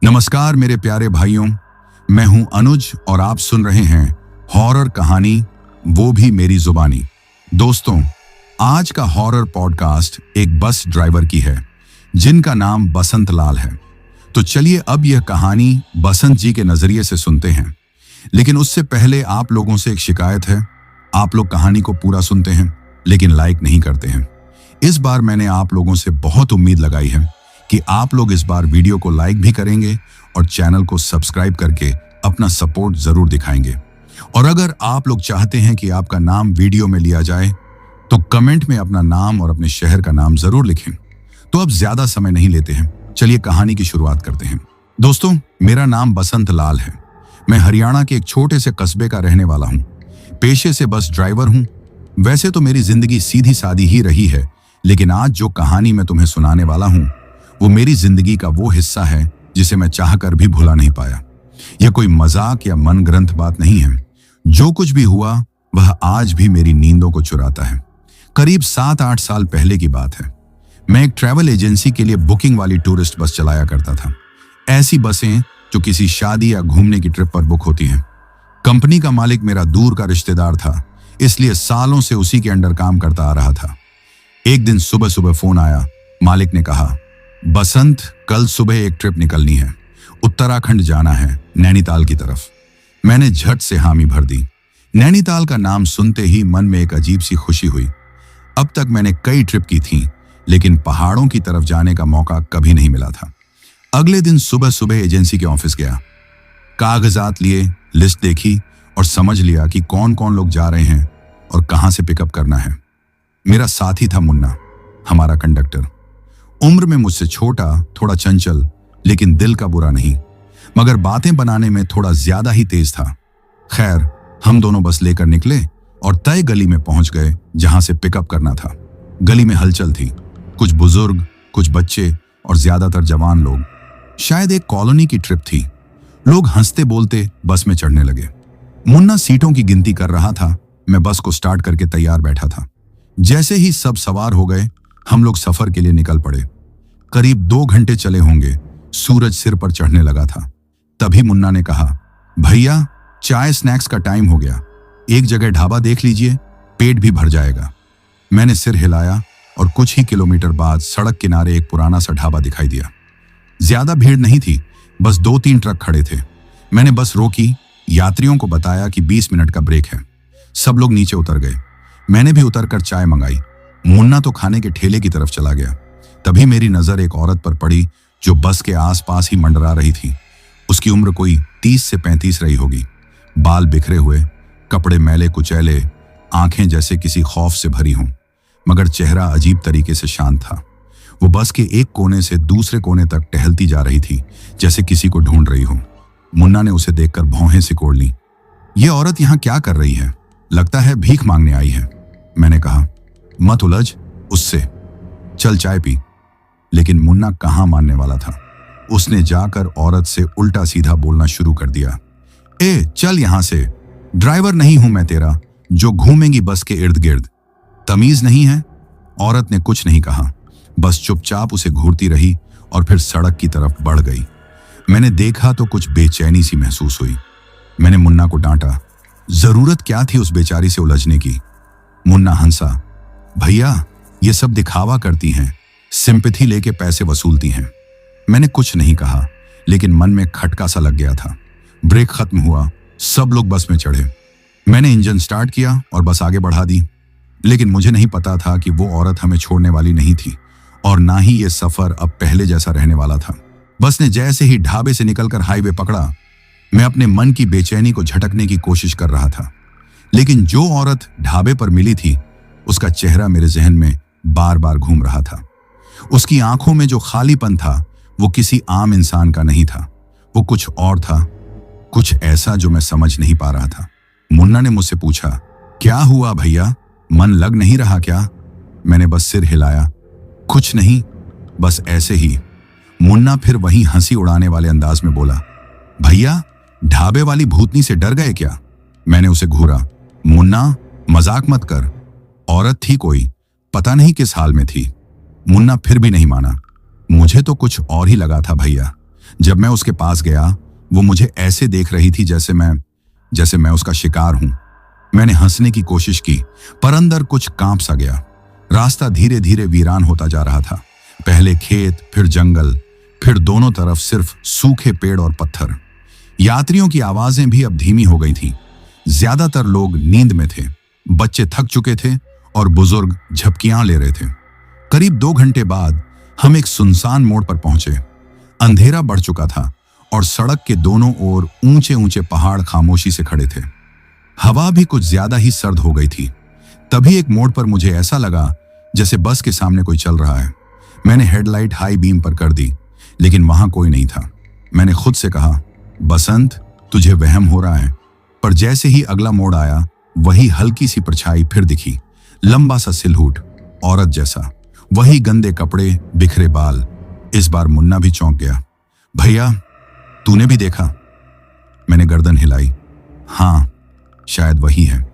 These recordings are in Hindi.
नमस्कार मेरे प्यारे भाइयों, मैं हूं अनुज और आप सुन रहे हैं हॉरर कहानी, वो भी मेरी जुबानी। दोस्तों, आज का हॉरर पॉडकास्ट एक बस ड्राइवर की है जिनका नाम बसंत लाल है। तो चलिए अब यह कहानी बसंत जी के नजरिए से सुनते हैं। लेकिन उससे पहले आप लोगों से एक शिकायत है। आप लोग कहानी को पूरा सुनते हैं लेकिन लाइक नहीं करते हैं। इस बार मैंने आप लोगों से बहुत उम्मीद लगाई है कि आप लोग इस बार वीडियो को लाइक भी करेंगे और चैनल को सब्सक्राइब करके अपना सपोर्ट जरूर दिखाएंगे। और अगर आप लोग चाहते हैं कि आपका नाम वीडियो में लिया जाए तो कमेंट में अपना नाम और अपने शहर का नाम जरूर लिखें। तो अब ज्यादा समय नहीं लेते हैं, चलिए कहानी की शुरुआत करते हैं। दोस्तों, मेरा नाम बसंत लाल है। मैं हरियाणा के एक छोटे से कस्बे का रहने वाला हूँ। पेशे से बस ड्राइवर हूँ। वैसे तो मेरी जिंदगी सीधी सादी ही रही है, लेकिन आज जो कहानी मैं तुम्हें सुनाने वाला हूँ वो मेरी जिंदगी का वो हिस्सा है जिसे मैं चाहकर भी भुला नहीं पाया। यह कोई मजाक या मन ग्रंथ बात नहीं है। जो कुछ भी हुआ वह आज भी मेरी नींदों को चुराता है। करीब 7-8 साल पहले की बात है। मैं एक ट्रैवल एजेंसी के लिए बुकिंग वाली टूरिस्ट बस चलाया करता था। ऐसी बसें जो किसी शादी या घूमने की ट्रिप पर बुक होती हैं। कंपनी का मालिक मेरा दूर का रिश्तेदार था, इसलिए सालों से उसी के अंडर काम करता आ रहा था। एक दिन सुबह सुबह फोन आया। मालिक ने कहा, बसंत, कल सुबह एक ट्रिप निकलनी है। उत्तराखंड जाना है, नैनीताल की तरफ। मैंने झट से हामी भर दी। नैनीताल का नाम सुनते ही मन में एक अजीब सी खुशी हुई। अब तक मैंने कई ट्रिप की थी, लेकिन पहाड़ों की तरफ जाने का मौका कभी नहीं मिला था। अगले दिन सुबह सुबह एजेंसी के ऑफिस गया। कागजात लिए, लिस्ट देखी और समझ लिया कि कौन कौन लोग जा रहे हैं और कहां से पिकअप करना है। मेरा साथी था मुन्ना, हमारा कंडक्टर। उम्र में मुझसे छोटा, थोड़ा चंचल, लेकिन दिल का बुरा नहीं, मगर बातें बनाने में थोड़ा ज्यादा ही तेज था। खैर, हम दोनों बस लेकर निकले और तय गली में पहुंच गए जहां से पिकअप करना था। गली में हलचल थी, कुछ बुजुर्ग, कुछ बच्चे और ज्यादातर जवान लोग। शायद एक कॉलोनी की ट्रिप थी। लोग हंसते बोलते बस में चढ़ने लगे। मुन्ना सीटों की गिनती कर रहा था। मैं बस को स्टार्ट करके तैयार बैठा था। जैसे ही सब सवार हो गए, हम लोग सफर के लिए निकल पड़े। करीब 2 घंटे चले होंगे। सूरज सिर पर चढ़ने लगा था। तभी मुन्ना ने कहा, भैया, चाय स्नैक्स का टाइम हो गया। एक जगह ढाबा देख लीजिए, पेट भी भर जाएगा। मैंने सिर हिलाया और कुछ ही किलोमीटर बाद सड़क किनारे एक पुराना सा ढाबा दिखाई दिया। ज्यादा भीड़ नहीं थी, बस 2-3 ट्रक खड़े थे। मैंने बस रोकी, यात्रियों को बताया कि 20 मिनट का ब्रेक है। सब लोग नीचे उतर गए। मैंने भी उतरकर चाय मंगाई। मुन्ना तो खाने के ठेले की तरफ चला गया। तभी मेरी नजर एक औरत पर पड़ी जो बस के आसपास ही मंडरा रही थी। उसकी उम्र कोई 30 से 35 रही होगी। बाल बिखरे हुए, कपड़े मैले कुचैले, आंखें जैसे किसी खौफ से भरी हों, मगर चेहरा अजीब तरीके से शांत था। वो बस के एक कोने से दूसरे कोने तक टहलती जा रही थी, जैसे किसी को ढूंढ रही हो। मुन्ना ने उसे देखकर भौहें सिकोड़ ली। ये औरत यहां क्या कर रही है? लगता है भीख मांगने आई है। मैंने कहा, मत उलझ उससे, चल चाय पी। लेकिन मुन्ना कहां मानने वाला था। उसने जाकर औरत से उल्टा सीधा बोलना शुरू कर दिया। ए, चल यहां से, ड्राइवर नहीं हूं मैं तेरा जो घूमेंगी बस के इर्द गिर्द। तमीज नहीं है? औरत ने कुछ नहीं कहा, बस चुपचाप उसे घूरती रही और फिर सड़क की तरफ बढ़ गई। मैंने देखा तो कुछ बेचैनी सी महसूस हुई। मैंने मुन्ना को डांटा, जरूरत क्या थी उस बेचारी से उलझने की? मुन्ना हंसा, भैया, ये सब दिखावा करती हैं, सिंपैथी लेके पैसे वसूलती हैं। मैंने कुछ नहीं कहा, लेकिन मन में खटका सा लग गया था। ब्रेक खत्म हुआ, सब लोग बस में चढ़े। मैंने इंजन स्टार्ट किया और बस आगे बढ़ा दी। लेकिन मुझे नहीं पता था कि वो औरत हमें छोड़ने वाली नहीं थी और ना ही ये सफर अब पहले जैसा रहने वाला था। बस ने जैसे ही ढाबे से निकलकर हाईवे पकड़ा, मैं अपने मन की बेचैनी को झटकने की कोशिश कर रहा था। लेकिन जो औरत ढाबे पर मिली थी, उसका चेहरा मेरे जहन में बार बार घूम रहा था। उसकी आंखों में जो खालीपन था वो किसी आम इंसान का नहीं था। वो कुछ और था, कुछ ऐसा जो मैं समझ नहीं पा रहा था। मुन्ना ने मुझसे पूछा, क्या हुआ भैया, मन लग नहीं रहा क्या? मैंने बस सिर हिलाया, कुछ नहीं, बस ऐसे ही। मुन्ना फिर वही हंसी उड़ाने वाले अंदाज में बोला, भैया, ढाबे वाली भूतनी से डर गए क्या? मैंने उसे घूरा, मुन्ना, मजाक मत कर। औरत थी कोई, पता नहीं किस हाल में थी। मुन्ना फिर भी नहीं माना। मुझे तो कुछ और ही लगा था भैया, जब मैं उसके पास गया, वो मुझे ऐसे देख रही थी जैसे मैं उसका शिकार हूं। मैंने हंसने की कोशिश की, पर अंदर कुछ कांप सा गया। रास्ता धीरे धीरे वीरान होता जा रहा था। पहले खेत, फिर जंगल, फिर दोनों तरफ सिर्फ सूखे पेड़ और पत्थर। यात्रियों की आवाजें भी अब धीमी हो गई थीं। ज्यादातर लोग नींद में थे, बच्चे थक चुके थे और बुजुर्ग झपकियां ले रहे थे। करीब 2 घंटे बाद हम एक सुनसान मोड़ पर पहुंचे। अंधेरा बढ़ चुका था और सड़क के दोनों ओर ऊंचे ऊंचे पहाड़ खामोशी से खड़े थे। हवा भी कुछ ज्यादा ही सर्द हो गई थी। तभी एक मोड़ पर मुझे ऐसा लगा जैसे बस के सामने कोई चल रहा है। मैंने हेडलाइट हाई बीम पर कर दी, लेकिन वहां कोई नहीं था। मैंने खुद से कहा, बसंत, तुझे वहम हो रहा है। पर जैसे ही अगला मोड़ आया, वही हल्की सी परछाई फिर दिखी। लंबा सा सिलहूट, औरत जैसा, वही गंदे कपड़े, बिखरे बाल। इस बार मुन्ना भी चौंक गया। भैया, तूने भी देखा? मैंने गर्दन हिलाई। हाँ, शायद वही है।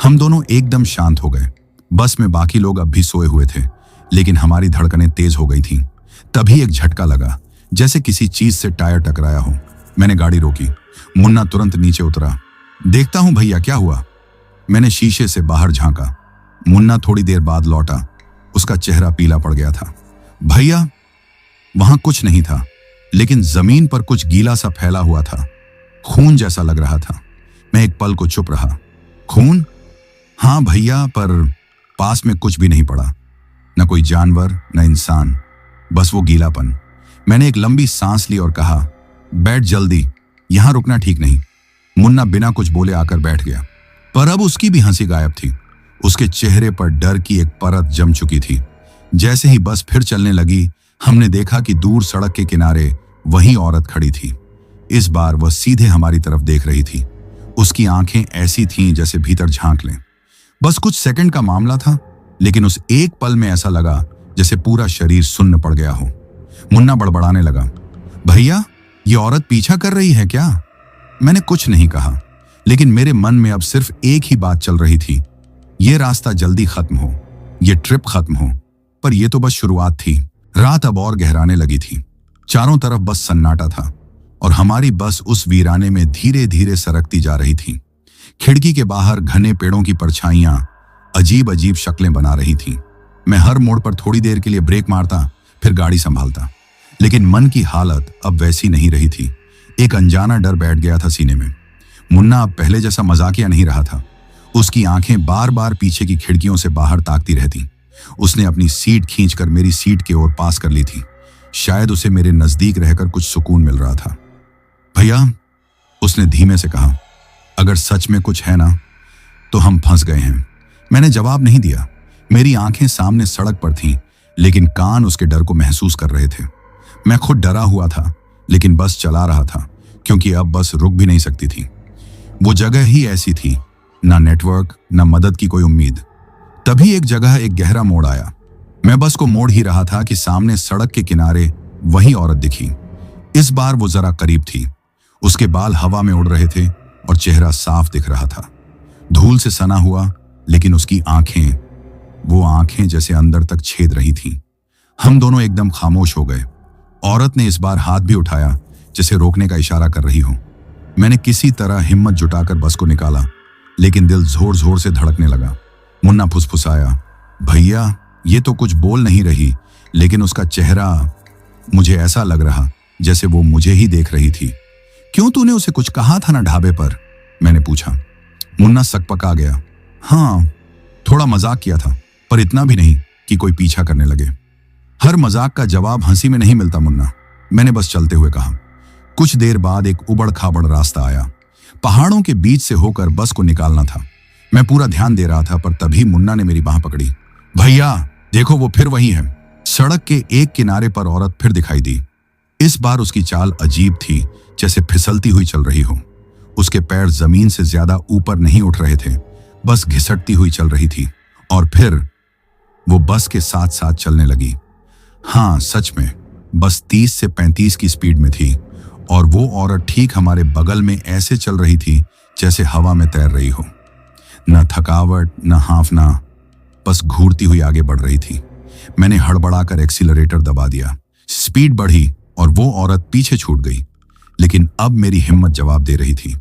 हम दोनों एकदम शांत हो गए। बस में बाकी लोग अब भी सोए हुए थे, लेकिन हमारी धड़कनें तेज हो गई थीं। तभी एक झटका लगा, जैसे किसी चीज से टायर टकराया हो। मैंने गाड़ी रोकी। मुन्ना तुरंत नीचे उतरा। देखता हूं भैया, क्या हुआ? मैंने शीशे से बाहर झांका। मुन्ना थोड़ी देर बाद लौटा। उसका चेहरा पीला पड़ गया था। भैया, वहां कुछ नहीं था, लेकिन जमीन पर कुछ गीला सा फैला हुआ था। खून जैसा लग रहा था। मैं एक पल को चुप रहा। खून? हाँ भैया, पर पास में कुछ भी नहीं पड़ा। न कोई जानवर, न इंसान, बस वो गीलापन। मैंने एक लंबी सांस ली और कहा, बैठ जल्दी, यहां रुकना ठीक नहीं। मुन्ना बिना कुछ बोले आकर बैठ गया, पर अब उसकी भी हंसी गायब थी। उसके चेहरे पर डर की एक परत जम चुकी थी। जैसे ही बस फिर चलने लगी, हमने देखा कि दूर सड़क के किनारे वही औरत खड़ी थी। इस बार वह सीधे हमारी तरफ देख रही थी। उसकी आंखें ऐसी थीं जैसे भीतर झांक लें। बस कुछ सेकंड का मामला था, लेकिन उस एक पल में ऐसा लगा जैसे पूरा शरीर सुन्न पड़ गया हो। मुन्ना बड़बड़ाने लगा, भैया, ये औरत पीछा कर रही है क्या? मैंने कुछ नहीं कहा, लेकिन मेरे मन में अब सिर्फ एक ही बात चल रही थी, ये रास्ता जल्दी खत्म हो, ये ट्रिप खत्म हो। पर यह तो बस शुरुआत थी। रात अब और गहराने लगी थी। चारों तरफ बस सन्नाटा था और हमारी बस उस वीराने में धीरे धीरे सरकती जा रही थी। खिड़की के बाहर घने पेड़ों की परछाइयां अजीब अजीब शक्लें बना रही थीं। मैं हर मोड़ पर थोड़ी देर के लिए ब्रेक मारता, फिर गाड़ी संभालता, लेकिन मन की हालत अब वैसी नहीं रही थी। एक अनजाना डर बैठ गया था सीने में। मुन्ना अब पहले जैसा मजाकिया नहीं रहा था। उसकी आंखें बार बार पीछे की खिड़कियों से बाहर ताकती रहती। उसने अपनी सीट खींचकर मेरी सीट की ओर पास कर ली थी। शायद उसे मेरे नजदीक रहकर कुछ सुकून मिल रहा था। भैया, उसने धीमे से कहा, अगर सच में कुछ है ना, तो हम फंस गए हैं। मैंने जवाब नहीं दिया। मेरी आंखें सामने सड़क पर थीं, लेकिन कान उसके डर को महसूस कर रहे थे। मैं खुद डरा हुआ था, लेकिन बस चला रहा था, क्योंकि अब बस रुक भी नहीं सकती थी। वो जगह ही ऐसी थी, ना नेटवर्क, ना मदद की कोई उम्मीद। तभी एक जगह एक गहरा मोड़ आया। मैं बस को मोड़ ही रहा था कि सामने सड़क के किनारे वही औरत दिखी। इस बार वो जरा करीब थी। उसके बाल हवा में उड़ रहे थे और चेहरा साफ दिख रहा था, धूल से सना हुआ, लेकिन उसकी आंखें, वो आंखें जैसे अंदर तक छेद रही थीं। हम दोनों एकदम खामोश हो गए। औरत ने इस बार हाथ भी उठाया, जैसे रोकने का इशारा कर रही हो। मैंने किसी तरह हिम्मत जुटाकर बस को निकाला, लेकिन दिल जोर जोर से धड़कने लगा। मुन्ना फुसफुसाया, भैया, ये तो कुछ बोल नहीं रही, लेकिन उसका चेहरा, मुझे ऐसा लग रहा जैसे वो मुझे ही देख रही थी। क्यों, तूने उसे कुछ कहा था ना ढाबे पर? मैंने पूछा। मुन्ना सकपका गया। हाँ, थोड़ा मजाक किया था, पर इतना भी नहीं कि कोई पीछा करने लगे। हर मजाक का जवाब हंसी में नहीं मिलता मुन्ना, मैंने बस चलते हुए कहा। कुछ देर बाद एक उबड़ खाबड़ रास्ता आया। पहाड़ों के बीच से होकर बस को निकालना था। मैं पूरा ध्यान दे रहा था, पर तभी मुन्ना ने मेरी बांह पकड़ी। भैया, देखो, वो फिर वही है। सड़क के एक किनारे पर औरत फिर दिखाई दी। इस बार उसकी चाल अजीब थी, जैसे फिसलती हुई चल रही हो। उसके पैर जमीन से ज्यादा ऊपर नहीं उठ रहे थे, बस घिसटती हुई चल रही थी। और फिर वो बस के साथ साथ चलने लगी। हाँ, सच में बस 30 से 35 की स्पीड में थी, और वो औरत ठीक हमारे बगल में ऐसे चल रही थी जैसे हवा में तैर रही हो। न थकावट, न हांफना, बस घूरती हुई आगे बढ़ रही थी। मैंने हड़बड़ाकर एक्सीलरेटर दबा दिया। स्पीड बढ़ी, और वो औरत पीछे छूट गई। लेकिन अब मेरी हिम्मत जवाब दे रही थी।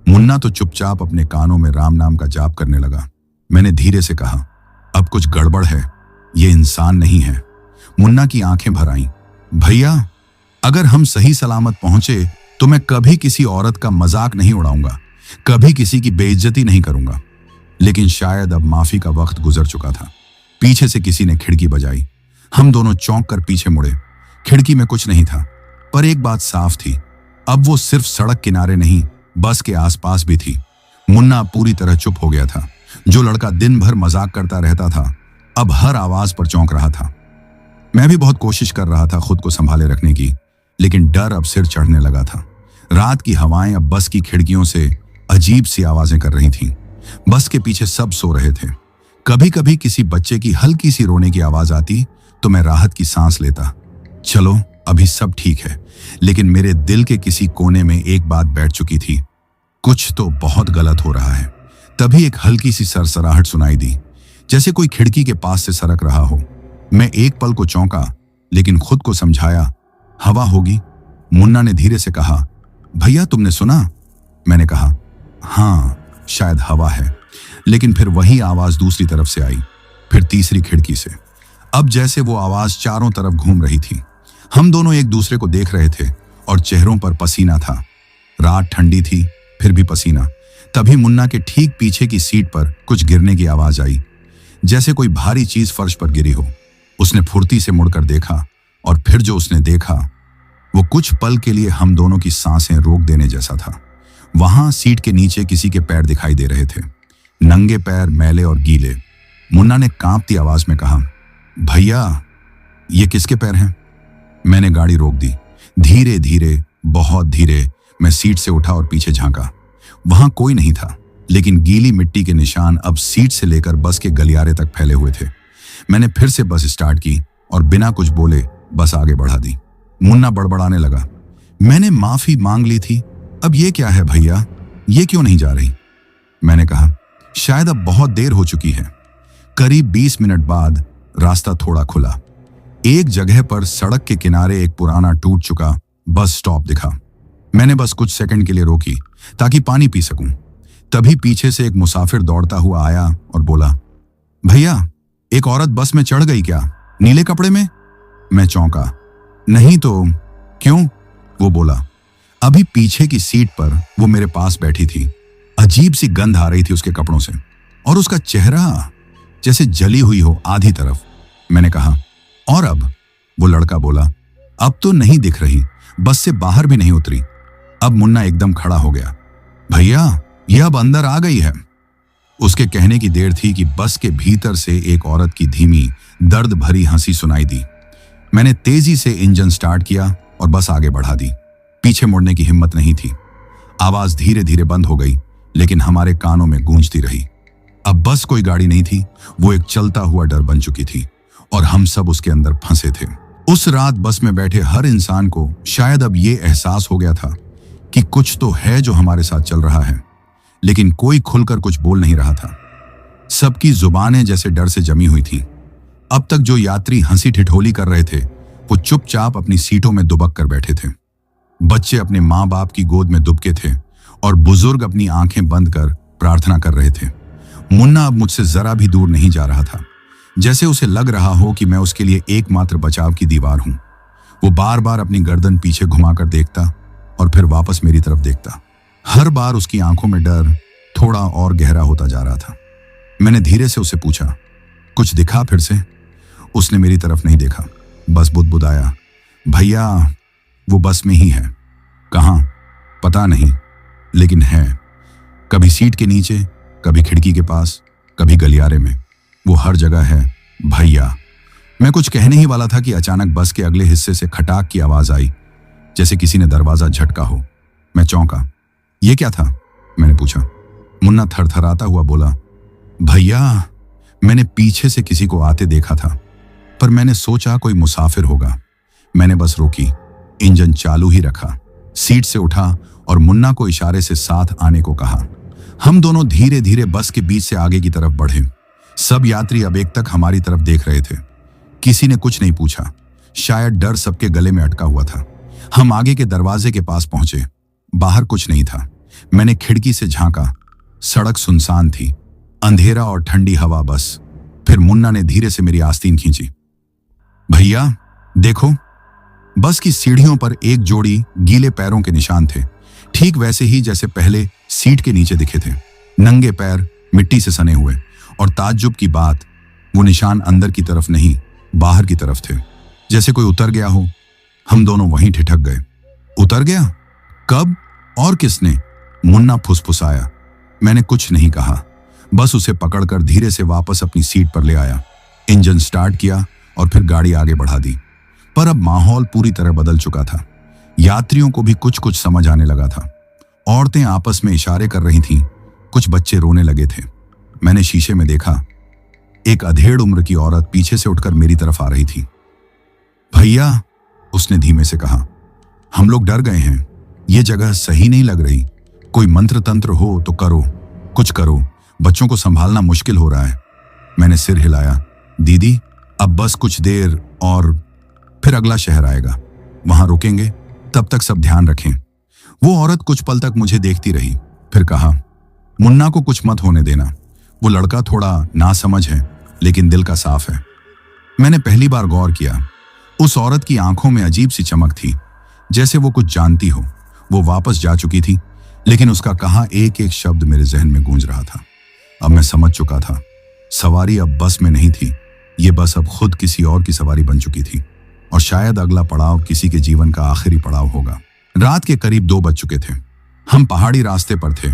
मुन्ना तो चुपचाप अपने कानों में राम नाम का जाप करने लगा। मैंने धीरे से कहा, अब कुछ गड़बड़ है, ये इंसान नहीं है। मुन्ना की आंखें भर आईं। भैया, अगर हम सही सलामत पहुंचे तो मैं कभी किसी औरत का मजाक नहीं उड़ाऊंगा, कभी किसी की बेइज्जती नहीं करूंगा। लेकिन शायद अब माफी का वक्त गुजर चुका था। पीछे से किसी ने खिड़की बजाई। हम दोनों चौंक कर पीछे मुड़े। खिड़की में कुछ नहीं था, पर एक बात साफ थी, अब वो सिर्फ सड़क किनारे नहीं, बस के आसपास भी थी। मुन्ना पूरी तरह चुप हो गया था। जो लड़का दिन भर मजाक करता रहता था, अब हर आवाज पर चौंक रहा था। मैं भी बहुत कोशिश कर रहा था खुद को संभाले रखने की, लेकिन डर अब सिर चढ़ने लगा था। रात की हवाएं अब बस की खिड़कियों से अजीब सी आवाजें कर रही थीं। बस के पीछे सब सो रहे थे। कभी कभी किसी बच्चे की हल्की सी रोने की आवाज आती तो मैं राहत की सांस लेता। चलो, अभी सब ठीक है। लेकिन मेरे दिल के किसी कोने में एक बात बैठ चुकी थी, कुछ तो बहुत गलत हो रहा है। तभी एक हल्की सी सरसराहट सुनाई दी, जैसे कोई खिड़की के पास से सरक रहा हो। मैं एक पल को चौंका, लेकिन खुद को समझाया, हवा होगी। मुन्ना ने धीरे से कहा, भैया तुमने सुना? मैंने कहा, हाँ, शायद हवा है। लेकिन फिर वही आवाज दूसरी तरफ से आई, फिर तीसरी खिड़की से। अब जैसे वो आवाज चारों तरफ घूम रही थी। हम दोनों एक दूसरे को देख रहे थे और चेहरों पर पसीना था। रात ठंडी थी, फिर भी पसीना। तभी मुन्ना के ठीक पीछे की सीट पर कुछ गिरने की आवाज आई, जैसे कोई भारी चीज फर्श पर गिरी हो। उसने फुर्ती से मुड़कर देखा, और फिर जो उसने देखा वो कुछ पल के लिए हम दोनों की सांसें रोक देने जैसा था। वहां सीट के नीचे किसी के पैर दिखाई दे रहे थे, नंगे पैर, मैले और गीले। मुन्ना ने कांपती आवाज में कहा, भैया, ये किसके पैर हैं? मैंने गाड़ी रोक दी। धीरे धीरे, बहुत धीरे मैं सीट से उठा और पीछे झांका। वहां कोई नहीं था, लेकिन गीली मिट्टी के निशान अब सीट से लेकर बस के गलियारे तक फैले हुए थे। मैंने फिर से बस स्टार्ट की और बिना कुछ बोले बस आगे बढ़ा दी। मुन्ना बड़बड़ाने लगा, मैंने माफी मांग ली थी, अब ये क्या है भैया, ये क्यों नहीं जा रही? मैंने कहा, शायद अब बहुत देर हो चुकी है। करीब 20 मिनट बाद रास्ता थोड़ा खुला। एक जगह पर सड़क के किनारे एक पुराना टूट चुका बस स्टॉप दिखा। मैंने बस कुछ सेकंड के लिए रोकी ताकि पानी पी सकूं। तभी पीछे से एक मुसाफिर दौड़ता हुआ आया और बोला, भैया, एक औरत बस में चढ़ गई क्या, नीले कपड़े में? मैं चौंका, नहीं तो। क्यों? वो बोला, अभी पीछे की सीट पर वो मेरे पास बैठी थी। अजीब सी गंध आ रही थी उसके कपड़ों से, और उसका चेहरा जैसे जली हुई हो आधी तरफ। मैंने कहा, और अब? वो लड़का बोला, अब तो नहीं दिख रही, बस से बाहर भी नहीं उतरी। अब मुन्ना एकदम खड़ा हो गया, भैया, यह अब अंदर आ गई है। उसके कहने की देर थी कि बस के भीतर से एक औरत की धीमी, दर्द भरी हंसी सुनाई दी। मैंने तेजी से इंजन स्टार्ट किया और बस आगे बढ़ा दी। पीछे मुड़ने की हिम्मत नहीं थी। आवाज धीरे धीरे बंद हो गई, लेकिन हमारे कानों में गूंजती रही। अब बस कोई गाड़ी नहीं थी, वो एक चलता हुआ डर बन चुकी थी, और हम सब उसके अंदर फंसे थे। उस रात बस में बैठे हर इंसान को शायद अब ये एहसास हो गया था कि कुछ तो है जो हमारे साथ चल रहा है, लेकिन कोई खुलकर कुछ बोल नहीं रहा था। सबकी जुबानें जैसे डर से जमी हुई थीं। अब तक जो यात्री हंसी ठिठोली कर रहे थे, वो चुपचाप अपनी सीटों में दुबक कर बैठे थे। बच्चे अपने माँ बाप की गोद में दुबके थे, और बुजुर्ग अपनी आंखें बंद कर प्रार्थना कर रहे थे। मुन्ना अब मुझसे जरा भी दूर नहीं जा रहा था, जैसे उसे लग रहा हो कि मैं उसके लिए एकमात्र बचाव की दीवार हूं। वो बार बार अपनी गर्दन पीछे घुमाकर देखता और फिर वापस मेरी तरफ देखता। हर बार उसकी आंखों में डर थोड़ा और गहरा होता जा रहा था। मैंने धीरे से उसे पूछा, कुछ दिखा फिर से? उसने मेरी तरफ नहीं देखा, बस बुदबुदाया, भैया, वो बस में ही है। कहाँ? पता नहीं, लेकिन है। कभी सीट के नीचे, कभी खिड़की के पास, कभी गलियारे में। वो हर जगह है भैया। मैं कुछ कहने ही वाला था कि अचानक बस के अगले हिस्से से खटाक की आवाज आई, जैसे किसी ने दरवाजा झटका हो। मैं चौंका। ये क्या था? मैंने पूछा। मुन्ना थरथराता हुआ बोला, भैया, मैंने पीछे से किसी को आते देखा था, पर मैंने सोचा कोई मुसाफिर होगा। मैंने बस रोकी, इंजन चालू ही रखा, सीट से उठा और मुन्ना को इशारे से साथ आने को कहा। हम दोनों धीरे धीरे बस के बीच से आगे की तरफ बढ़े। सब यात्री अब एक तक हमारी तरफ देख रहे थे। किसी ने कुछ नहीं पूछा, शायद डर सबके गले में अटका हुआ था। हम आगे के दरवाजे के पास पहुंचे। बाहर कुछ नहीं था। मैंने खिड़की से झांका। सड़क सुनसान थी, अंधेरा और ठंडी हवा बस। फिर मुन्ना ने धीरे से मेरी आस्तीन खींची। भैया देखो। बस की सीढ़ियों पर एक जोड़ी गीले पैरों के निशान थे, ठीक वैसे ही जैसे पहले सीट के नीचे दिखे थे। नंगे पैर, मिट्टी से सने हुए, और ताज्जुब की बात, वो निशान अंदर की तरफ नहीं, बाहर की तरफ थे, जैसे कोई उतर गया हो। हम दोनों वहीं ठिठक गए। उतर गया? कब और किसने? मुन्ना फुसफुसाया। मैंने कुछ नहीं कहा, बस उसे पकड़कर धीरे से वापस अपनी सीट पर ले आया। इंजन स्टार्ट किया और फिर गाड़ी आगे बढ़ा दी। पर अब माहौल पूरी तरह बदल चुका था। यात्रियों को भी कुछ कुछ समझ आने लगा था। औरतें आपस में इशारे कर रही थीं, कुछ बच्चे रोने लगे थे। मैंने शीशे में देखा, एक अधेड़ उम्र की औरत पीछे से उठकर मेरी तरफ आ रही थी। भैया, उसने धीमे से कहा, हम लोग डर गए हैं। ये जगह सही नहीं लग रही। कोई मंत्र तंत्र हो तो करो, कुछ करो। बच्चों को संभालना मुश्किल हो रहा है। मैंने सिर हिलाया। दीदी, अब बस कुछ देर और फिर अगला शहर आएगा, वहां रुकेंगे। तब तक सब ध्यान रखें। वो औरत कुछ पल तक मुझे देखती रही, फिर कहा, मुन्ना को कुछ मत होने देना। वो लड़का थोड़ा नासमझ है, लेकिन दिल का साफ है। मैंने पहली बार गौर किया। उस औरत की आंखों में अजीब सी चमक थी, जैसे वो कुछ जानती हो। वो वापस जा चुकी थी, लेकिन उसका कहा एक एक शब्द मेरे जहन में गूंज रहा था। अब मैं समझ चुका था, सवारी अब बस में नहीं थी। ये बस अब खुद किसी और की सवारी बन चुकी थी, और शायद अगला पड़ाव किसी के जीवन का आखिरी पड़ाव होगा। रात के करीब 2 बज चुके थे। हम पहाड़ी रास्ते पर थे।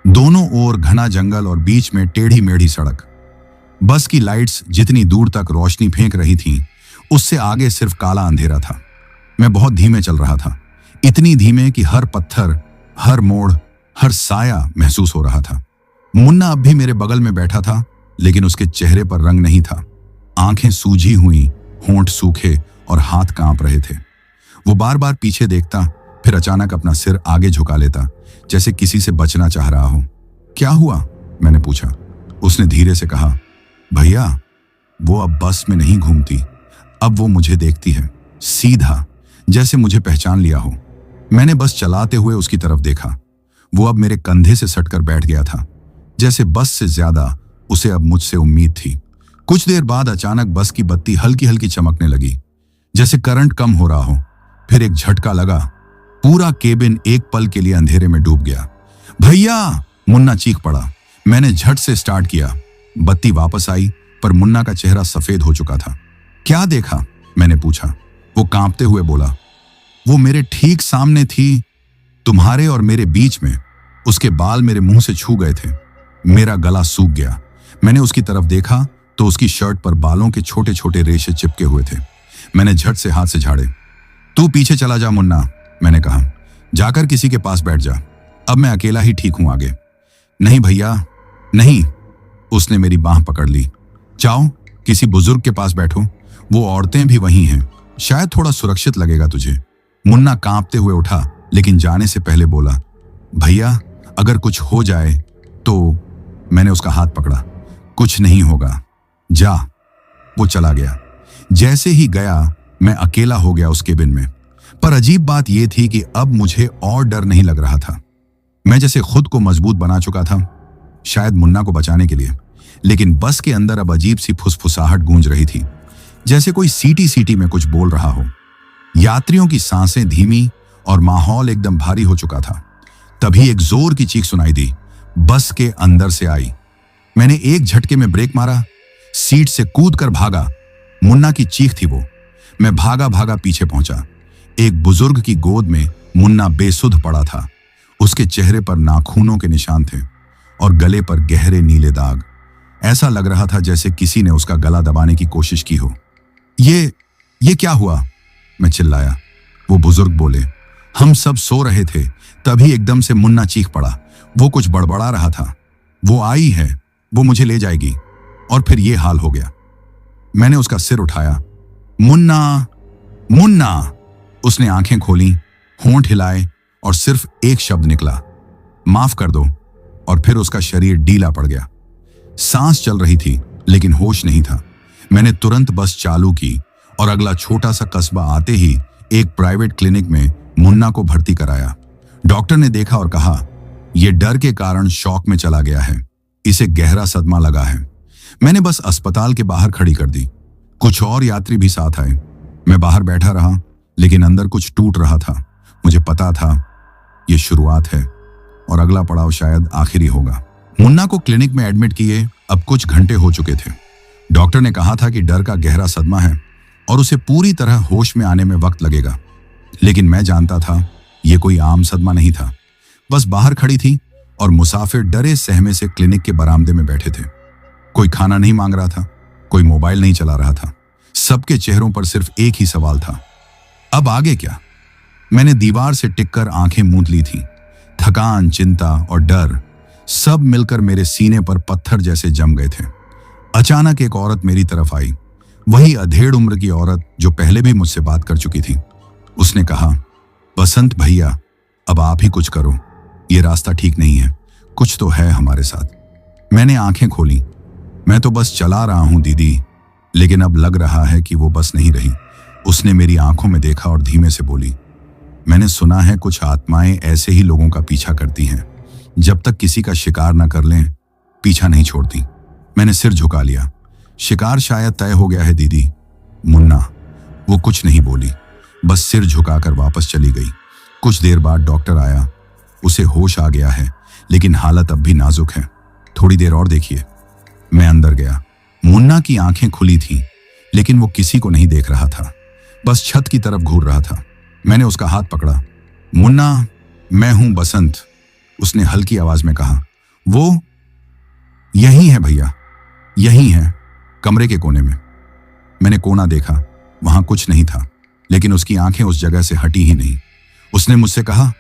दोनों ओर घना जंगल और बीच में टेढ़ी मेढ़ी सड़क। बस की लाइट्स जितनी दूर तक रोशनी फेंक रही थीं, उससे आगे सिर्फ काला अंधेरा था। मैं बहुत धीमे चल रहा था, इतनी धीमे कि हर पत्थर, हर मोड़, हर साया महसूस हो रहा था। मुन्ना अब भी मेरे बगल में बैठा था, लेकिन उसके चेहरे पर रंग नहीं था। आंखें सूजी हुई, होंठ सूखे और हाथ कांप रहे थे। वो बार बार पीछे देखता, फिर अचानक अपना सिर आगे झुका लेता, जैसे किसी से बचना चाह रहा हो। क्या हुआ? मैंने पूछा। उसने धीरे से कहा, भैया, वो अब बस में नहीं घूमती। अब वो मुझे देखती है, सीधा, जैसे मुझे पहचान लिया हो। मैंने बस चलाते हुए उसकी तरफ देखा। वो अब मेरे कंधे से सटकर बैठ गया था, जैसे बस से ज्यादा उसे अब मुझसे उम्मीद थी। कुछ देर बाद अचानक बस की बत्ती हल्की हल्की चमकने लगी, जैसे करंट कम हो रहा हो। फिर एक झटका लगा, पूरा केबिन एक पल के लिए अंधेरे में डूब गया। भैया! मुन्ना चीख पड़ा। मैंने झट से स्टार्ट किया। बत्ती वापस आई, पर मुन्ना का चेहरा सफेद हो चुका था। क्या देखा? मैंने पूछा। वो कांपते हुए बोला, वो मेरे ठीक सामने थी, तुम्हारे और मेरे बीच में। उसके बाल मेरे मुंह से छू गए थे। मेरा गला सूख गया। मैंने उसकी तरफ देखा तो उसकी शर्ट पर बालों के छोटे छोटे रेशे चिपके हुए थे। मैंने झट से हाथ से झाड़े। तू पीछे चला जा मुन्ना, मैंने कहा। जाकर किसी के पास बैठ जा, अब मैं अकेला ही ठीक हूं आगे। नहीं भैया, नहीं। उसने मेरी बांह पकड़ ली। जाओ, किसी बुजुर्ग के पास बैठो, वो औरतें भी वहीं हैं, शायद थोड़ा सुरक्षित लगेगा तुझे। मुन्ना कांपते हुए उठा, लेकिन जाने से पहले बोला, भैया, अगर कुछ हो जाए तो। मैंने उसका हाथ पकड़ा। कुछ नहीं होगा, जा। वो चला गया। जैसे ही गया, मैं अकेला हो गया उस केबिन में। पर अजीब बात यह थी कि अब मुझे और डर नहीं लग रहा था। मैं जैसे खुद को मजबूत बना चुका था, शायद मुन्ना को बचाने के लिए। लेकिन बस के अंदर अब अजीब सी फुसफुसाहट गूंज रही थी, जैसे कोई सीटी सीटी में कुछ बोल रहा हो। यात्रियों की सांसें धीमी और माहौल एकदम भारी हो चुका था। तभी एक जोर की चीख सुनाई दी, बस के अंदर से आई। मैंने एक झटके में ब्रेक मारा, सीट से कूदकर भागा। मुन्ना की चीख थी वो। मैं भागा भागा पीछे पहुंचा। एक बुजुर्ग की गोद में मुन्ना बेसुध पड़ा था। उसके चेहरे पर नाखूनों के निशान थे और गले पर गहरे नीले दाग। ऐसा लग रहा था जैसे किसी ने उसका गला दबाने की कोशिश की हो। ये क्या हुआ? मैं चिल्लाया। वो बुजुर्ग बोले, हम सब सो रहे थे, तभी एकदम से मुन्ना चीख पड़ा। वो कुछ बड़बड़ा रहा था। वो आई है, वो मुझे ले जाएगी। और फिर ये हाल हो गया। मैंने उसका सिर उठाया। मुन्ना, मुन्ना! उसने आंखें खोली, होंठ हिलाए और सिर्फ एक शब्द निकला, माफ कर दो। और फिर उसका शरीर ढीला पड़ गया। सांस चल रही थी, लेकिन होश नहीं था। मैंने तुरंत बस चालू की और अगला छोटा सा कस्बा आते ही एक प्राइवेट क्लिनिक में मुन्ना को भर्ती कराया। डॉक्टर ने देखा और कहा, यह डर के कारण शॉक में चला गया है, इसे गहरा सदमा लगा है। मैंने बस अस्पताल के बाहर खड़ी कर दी। कुछ और यात्री भी साथ आए। मैं बाहर बैठा रहा, लेकिन अंदर कुछ टूट रहा था। मुझे पता था यह शुरुआत है और अगला पड़ाव शायद आखिरी होगा। मुन्ना को क्लिनिक में एडमिट किए अब कुछ घंटे हो चुके थे। डॉक्टर ने कहा था कि डर का गहरा सदमा है और उसे पूरी तरह होश में आने में वक्त लगेगा, लेकिन मैं जानता था यह कोई आम सदमा नहीं था। बस बाहर खड़ी थी और मुसाफिर डरे सहमे से क्लिनिक के बरामदे में बैठे थे। कोई खाना नहीं मांग रहा था, कोई मोबाइल नहीं चला रहा था। सबके चेहरों पर सिर्फ एक ही सवाल था, अब आगे क्या? मैंने दीवार से टिककर आंखें मूंद ली थी। थकान, चिंता और डर सब मिलकर मेरे सीने पर पत्थर जैसे जम गए थे। अचानक एक औरत मेरी तरफ आई, वही अधेड़ उम्र की औरत जो पहले भी मुझसे बात कर चुकी थी। उसने कहा, बसंत भैया, अब आप ही कुछ करो, ये रास्ता ठीक नहीं है, कुछ तो है हमारे साथ। मैंने आंखें खोली। मैं तो बस चला रहा हूं दीदी, लेकिन अब लग रहा है कि वो बस नहीं रही। उसने मेरी आंखों में देखा और धीमे से बोली, मैंने सुना है कुछ आत्माएं ऐसे ही लोगों का पीछा करती हैं, जब तक किसी का शिकार न कर लें पीछा नहीं छोड़ती। मैंने सिर झुका लिया। शिकार शायद तय हो गया है दीदी। मुन्ना, वो कुछ नहीं बोली, बस सिर झुकाकर वापस चली गई। कुछ देर बाद डॉक्टर आया। उसे होश आ गया है, लेकिन हालत अब भी नाजुक है, थोड़ी देर और देखिए। मैं अंदर गया। मुन्ना की आंखें खुली थीं, लेकिन वो किसी को नहीं देख रहा था, बस छत की तरफ घूर रहा था। मैंने उसका हाथ पकड़ा। मुन्ना, मैं हूं बसंत, उसने हल्की आवाज में कहा। वो यही है भैया, यही है, कमरे के कोने में। मैंने कोना देखा, वहां कुछ नहीं था, लेकिन उसकी आंखें उस जगह से हटी ही नहीं। उसने मुझसे कहा,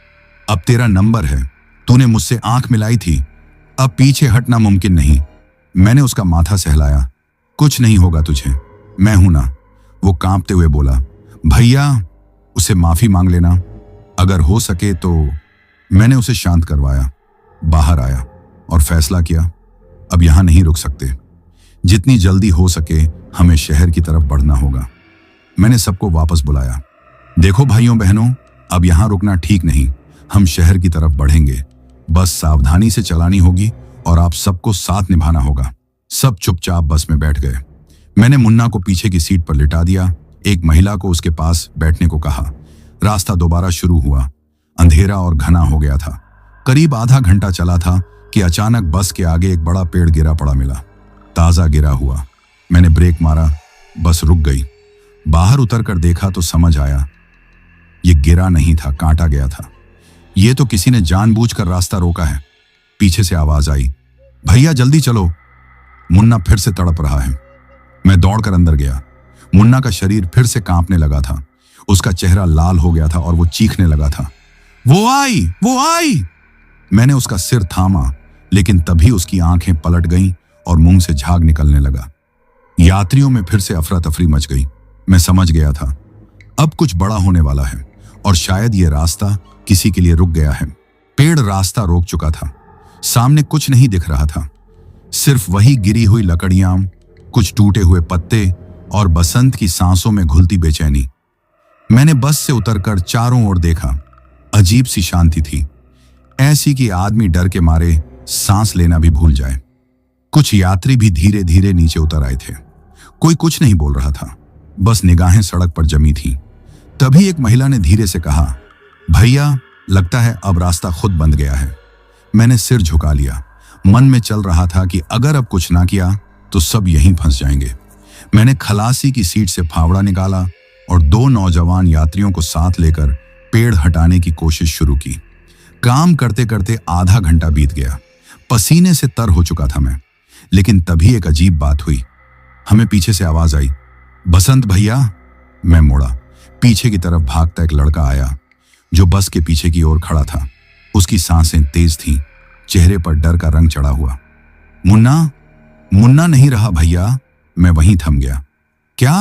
अब तेरा नंबर है, तूने मुझसे आंख मिलाई थी, अब पीछे हटना मुमकिन नहीं। मैंने उसका माथा सहलाया। कुछ नहीं होगा तुझे, मैं हूं ना। वो कांपते हुए बोला, भैया, उसे माफी मांग लेना अगर हो सके तो। मैंने उसे शांत करवाया, बाहर आया और फैसला किया, अब यहां नहीं रुक सकते। जितनी जल्दी हो सके हमें शहर की तरफ बढ़ना होगा। मैंने सबको वापस बुलाया। देखो भाइयों बहनों, अब यहां रुकना ठीक नहीं, हम शहर की तरफ बढ़ेंगे, बस सावधानी से चलानी होगी और आप सबको साथ निभाना होगा। सब चुपचाप बस में बैठ गए। मैंने मुन्ना को पीछे की सीट पर लिटा दिया। एक महिला को उसके पास बैठने को कहा। रास्ता दोबारा शुरू हुआ। अंधेरा और घना हो गया था। करीब आधा घंटा चला था कि अचानक बस के आगे एक बड़ा पेड़ गिरा पड़ा मिला, ताजा गिरा हुआ। मैंने ब्रेक मारा, बस रुक गई। बाहर उतरकर देखा तो समझ आया, ये गिरा नहीं था, काटा गया था। ये तो किसी ने जानबूझकर रास्ता रोका है। पीछे से आवाज आई, भैया जल्दी चलो। मुन्ना फिर से तड़प रहा है। मैं दौड़कर अंदर गया। मुन्ना का शरीर फिर से कांपने लगा था। उसका चेहरा लाल हो गया था और वो चीखने लगा था, वो आई, वो आई। मैंने उसका सिर थामा, लेकिन तभी उसकी आंखें पलट गईं और मुंह से झाग निकलने लगा। यात्रियों में फिर से अफरा तफरी मच गई। मैं समझ गया था अब कुछ बड़ा होने वाला है और शायद ये रास्ता किसी के लिए रुक गया है। पेड़ रास्ता रोक चुका था। सामने कुछ नहीं दिख रहा था, सिर्फ वही गिरी हुई लकड़ियां, कुछ टूटे हुए पत्ते और बसंत की सांसों में घुलती बेचैनी। मैंने बस से उतरकर चारों ओर देखा। अजीब सी शांति थी, ऐसी कि आदमी डर के मारे सांस लेना भी भूल जाए। कुछ यात्री भी धीरे धीरे नीचे उतर आए थे। कोई कुछ नहीं बोल रहा था, बस निगाहें सड़क पर जमी थीं। तभी एक महिला ने धीरे से कहा, भैया, लगता है अब रास्ता खुद बंद गया है। मैंने सिर झुका लिया। मन में चल रहा था कि अगर अब कुछ ना किया तो सब यहीं फंस जाएंगे। मैंने खलासी की सीट से फावड़ा निकाला और 2 नौजवान यात्रियों को साथ लेकर पेड़ हटाने की कोशिश शुरू की। काम करते करते आधा घंटा बीत गया। पसीने से तर हो चुका था मैं। लेकिन तभी एक अजीब बात हुई। हमें पीछे से आवाज आई, बसंत भैया। मैं मुड़ा। पीछे की तरफ भागता एक लड़का आया जो बस के पीछे की ओर खड़ा था। उसकी सांसें तेज थीं, चेहरे पर डर का रंग चढ़ा हुआ। मुन्ना, मुन्ना नहीं रहा भैया। मैं वहीं थम गया। क्या?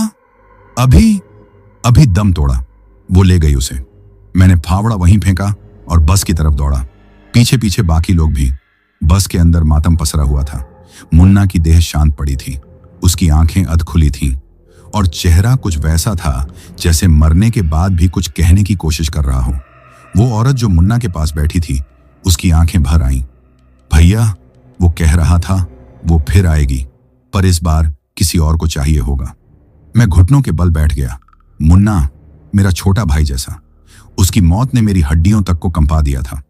अभी दम तोड़ा। वो ले गई उसे। मैंने फावड़ा वहीं फेंका और बस की तरफ दौड़ा। पीछे पीछे बाकी लोग भी। बस के अंदर मातम पसरा हुआ था। मुन्ना की देह शांत पड़ी थी। उसकी आंखें अध खुली थीं और चेहरा कुछ वैसा था जैसे मरने के बाद भी कुछ कहने की कोशिश कर रहा हो। वो औरत जो मुन्ना के पास बैठी थी, उसकी आंखें भर आईं। भैया, वो कह रहा था वो फिर आएगी, पर इस बार किसी और को चाहिए होगा। मैं घुटनों के बल बैठ गया। मुन्ना मेरा छोटा भाई जैसा, उसकी मौत ने मेरी हड्डियों तक को कंपा दिया था,